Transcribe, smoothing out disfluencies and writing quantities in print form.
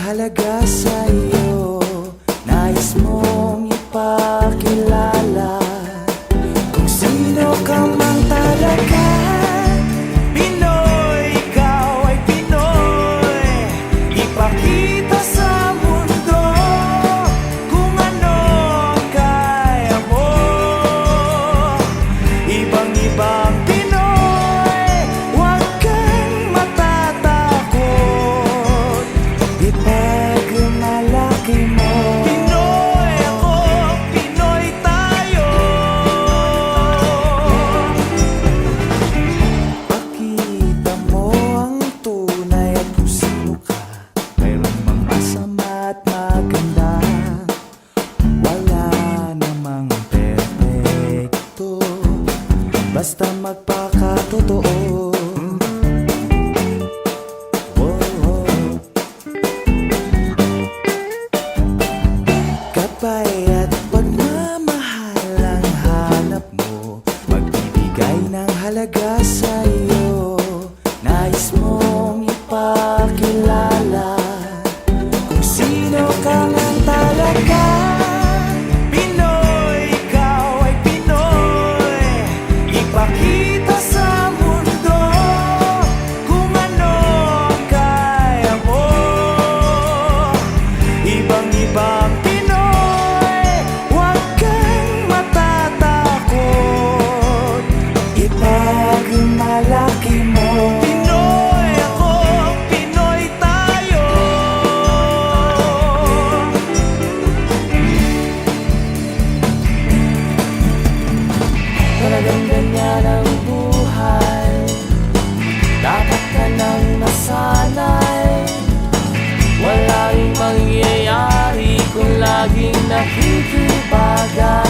halaga sa'yo. Nais mong ipakilala kung sino ka mang talaga. Pinoy, ikaw ay Pinoy. Ipakita sa mundo kung ano ang kaya mo. Ibang-ibang Pinoy, huwag kang matatakot. Ipagmalaki mo. Pinoy ako, Pinoy tayo. Pakita mo ang tunay at kung sino ka. Mayroon mang masama at maganda. Wala namang perfecto, basta magpakatotoo. Gabay at pagmamahal ang hanap mo, magbibigay ng halaga sa'yo. Nais mong ipakilala kung sino ka nang talaga. Pinoy, ikaw ay Pinoy. Ipakita sa mundo kung ano ang kaya mo. Ibang-ibang Pinoy, huwag kang matatakot. Ipagmalaki mo. Pinoy ako, Pinoy tayo. Talagang ganyan ang buhay, dapat ka nang masanay. Walang mangyayari kung laging nakikibagay.